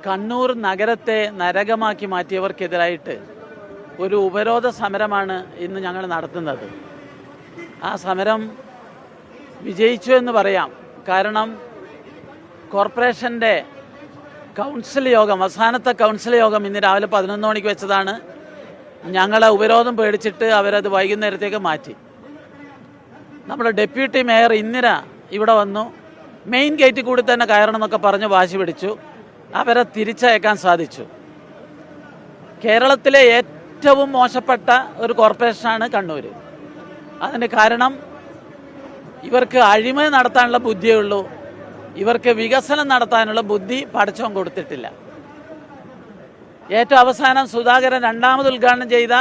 കണ്ണൂർ നഗരത്തെ നരകമാക്കി മാറ്റിയവർക്കെതിരായിട്ട് ഒരു ഉപരോധ സമരമാണ് ഇന്ന് ഞങ്ങൾ നടത്തുന്നത്. ആ സമരം വിജയിച്ചു എന്ന് പറയാം. കാരണം കോർപ്പറേഷൻ്റെ കൗൺസിൽ യോഗം, അവസാനത്തെ കൗൺസിൽ യോഗം ഇന്ന് രാവിലെ 11 മണിക്ക് വെച്ചതാണ്. ഞങ്ങളെ ഉപരോധം പേടിച്ചിട്ട് അവരത് വൈകുന്നേരത്തേക്ക് മാറ്റി. നമ്മുടെ ഡെപ്യൂട്ടി മേയർ ഇന്ദിര ഇവിടെ വന്നു. മെയിൻ ഗേറ്റിൽ കൂടി തന്നെ കയറണം എന്നൊക്കെ പറഞ്ഞ് വാശി പിടിച്ചു. അവരെ തിരിച്ചയക്കാൻ സാധിച്ചു. കേരളത്തിലെ ഏറ്റവും മോശപ്പെട്ട ഒരു കോർപ്പറേഷനാണ് കണ്ണൂർ. അതിന് കാരണം ഇവർക്ക് അഴിമതി നടത്താനുള്ള ബുദ്ധിയേ ഉള്ളൂ. ഇവർക്ക് വികസനം നടത്താനുള്ള ബുദ്ധി പടച്ചോൻ കൊടുത്തിട്ടില്ല. ഏറ്റവും അവസാനം സുധാകരൻ രണ്ടാമത് ഉദ്ഘാടനം ചെയ്ത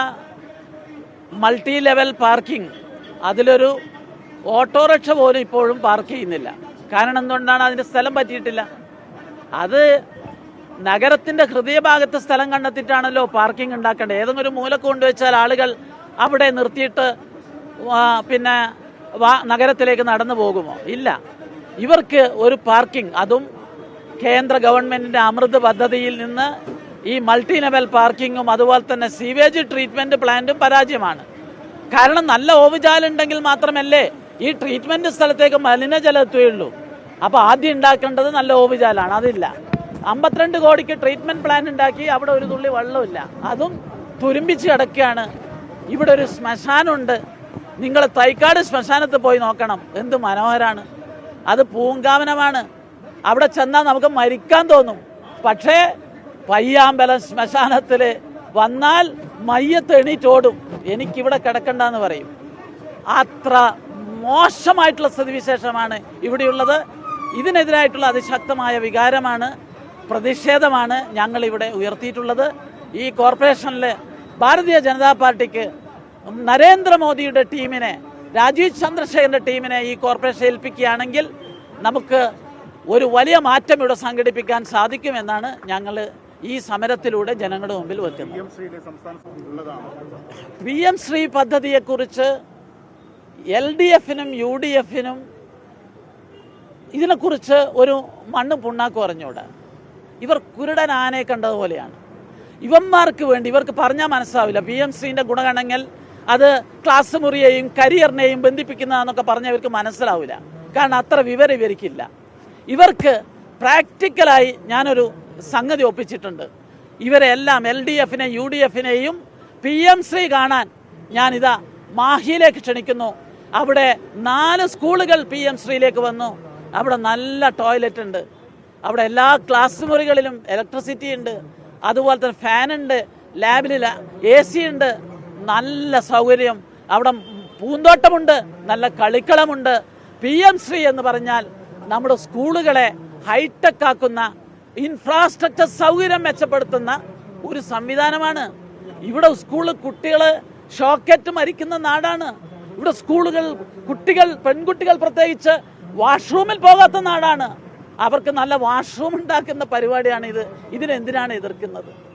മൾട്ടി ലെവൽ പാർക്കിംഗ്, അതിലൊരു ഓട്ടോറിക്ഷ പോലും ഇപ്പോഴും പാർക്ക് ചെയ്യുന്നില്ല. കാരണം എന്തുകൊണ്ടാണ്? അതിൻ്റെ സ്ഥലം പറ്റിയിട്ടില്ല. അത് നഗരത്തിൻ്റെ ഹൃദയഭാഗത്ത് സ്ഥലം കണ്ടെത്തിയിട്ടാണല്ലോ പാർക്കിംഗ് ഉണ്ടാക്കേണ്ടത്. ഏതെങ്കിലും ഒരു മൂലക്ക് കൊണ്ടുവച്ചാൽ ആളുകൾ അവിടെ നിർത്തിയിട്ട് പിന്നെ നഗരത്തിലേക്ക് നടന്നു പോകുമോ? ഇല്ല. ഇവർക്ക് ഒരു പാർക്കിംഗ്, അതും കേന്ദ്ര ഗവൺമെൻറ്റിൻ്റെ അമൃത് പദ്ധതിയിൽ നിന്ന് ഈ മൾട്ടി ലെവൽ പാർക്കിങ്ങും അതുപോലെ തന്നെ സീവേജ് ട്രീറ്റ്മെൻറ്റ് പ്ലാന്റും പരാജയമാണ്. കാരണം നല്ല ഓവുചാലുണ്ടെങ്കിൽ മാത്രമല്ലേ ഈ ട്രീറ്റ്മെൻറ്റ് സ്ഥലത്തേക്ക് മലിനജലം എത്തുകയുള്ളൂ. അപ്പോൾ ആദ്യം ഉണ്ടാക്കേണ്ടത് നല്ല ഓവുചാലാണ്. അതില്ല. 52 കോടിക്ക് ട്രീറ്റ്മെൻറ്റ് പ്ലാന്റ് ഉണ്ടാക്കി അവിടെ ഒരു തുള്ളി വെള്ളമില്ല. അതും തുരുമ്പിച്ച് കിടക്കുകയാണ്. ഇവിടെ ഒരു ശ്മശാനമുണ്ട്. നിങ്ങൾ തൈക്കാട് ശ്മശാനത്ത് പോയി നോക്കണം. എന്ത് മനോഹരമാണ്. അത് പൂങ്കാവനമാണ്. അവിടെ ചെന്നാൽ നമുക്ക് മരിക്കാൻ തോന്നും. പക്ഷേ പയ്യാമ്പലം ശ്മശാനത്തിൽ വന്നാൽ മയ്യത്ത് എണീറ്റോടും എനിക്കിവിടെ കിടക്കണ്ടെന്ന് പറയും. അത്ര മോശമായിട്ടുള്ള സ്ഥിതിവിശേഷമാണ് ഇവിടെയുള്ളത്. ഇതിനെതിരായിട്ടുള്ള അതിശക്തമായ വികാരമാണ്, പ്രതിഷേധമാണ് ഞങ്ങളിവിടെ ഉയർത്തിയിട്ടുള്ളത്. ഈ കോർപ്പറേഷനിൽ ഭാരതീയ ജനതാ പാർട്ടിക്ക് നരേന്ദ്രമോദിയുടെ ടീമിനെ, രാജീവ് ചന്ദ്രശേഖരൻ്റെ ടീമിനെ ഈ കോർപ്പറേഷൻ ഏൽപ്പിക്കുകയാണെങ്കിൽ നമുക്ക് ഒരു വലിയ മാറ്റം ഇവിടെ സംഘടിപ്പിക്കാൻ സാധിക്കുമെന്നാണ് ഞങ്ങൾ ഈ സമരത്തിലൂടെ ജനങ്ങളുടെ മുമ്പിൽ വെക്കുന്നത്. PM ശ്രീ പദ്ധതിയെക്കുറിച്ച് LDFനും UDFനും ഇതിനെക്കുറിച്ച് ഒരു മണ്ണും പുണ്ണാക്കും അറിഞ്ഞൂടാ. ഇവർ കുരുടൻ ആനയെ കണ്ടതുപോലെയാണ്. ഇവന്മാർക്ക് വേണ്ടി ഇവർക്ക് പറഞ്ഞാൽ മനസ്സാവില്ല. PM ശ്രീൻ്റെ ഗുണഗണങ്ങൾ അത് ക്ലാസ് മുറിയെയും കരിയറിനെയും ബന്ധിപ്പിക്കുന്നതെന്നൊക്കെ പറഞ്ഞാൽ ഇവർക്ക് മനസ്സിലാവില്ല. കാരണം അത്ര വിവരം ഇവർക്കില്ല. ഇവർക്ക് പ്രാക്ടിക്കലായി ഞാനൊരു സംഗതി ഒപ്പിച്ചിട്ടുണ്ട്. ഇവരെല്ലാം LDFനെയും UDFനെയും PM ശ്രീ കാണാൻ ഞാനിതാ മാഹിയിലേക്ക് ക്ഷണിക്കുന്നു. അവിടെ 4 സ്കൂളുകൾ PM ശ്രീയിലേക്ക് വന്നു. അവിടെ നല്ല ടോയ്ലറ്റ് ഉണ്ട്. അവിടെ എല്ലാ ക്ലാസ് മുറികളിലും ഇലക്ട്രിസിറ്റി ഉണ്ട്. അതുപോലെ തന്നെ ഫാനുണ്ട്. ലാബിൽ AC ഉണ്ട്. നല്ല സൗകര്യം. അവിടെ പൂന്തോട്ടമുണ്ട്. നല്ല കളിക്കളമുണ്ട്. PM ശ്രീ എന്ന് പറഞ്ഞാൽ നമ്മുടെ സ്കൂളുകളെ ഹൈടെക് ആക്കുന്ന, ഇൻഫ്രാസ്ട്രക്ചർ സൗകര്യം മെച്ചപ്പെടുത്തുന്ന ഒരു സംവിധാനമാണ്. ഇവിടെ സ്കൂളിൽ കുട്ടികൾ ഷോക്കേറ്റ് മരിക്കുന്ന നാടാണ്. ഇവിടെ സ്കൂളുകൾ കുട്ടികൾ, പെൺകുട്ടികൾ പ്രത്യേകിച്ച് വാഷ്റൂമിൽ പോകാത്ത നാടാണ്. അവർക്ക് നല്ല വാഷ്റൂം ഉണ്ടാക്കുന്ന പരിപാടിയാണ് ഇത്. ഇതിനെന്തിനാണ് എതിർക്കുന്നത്?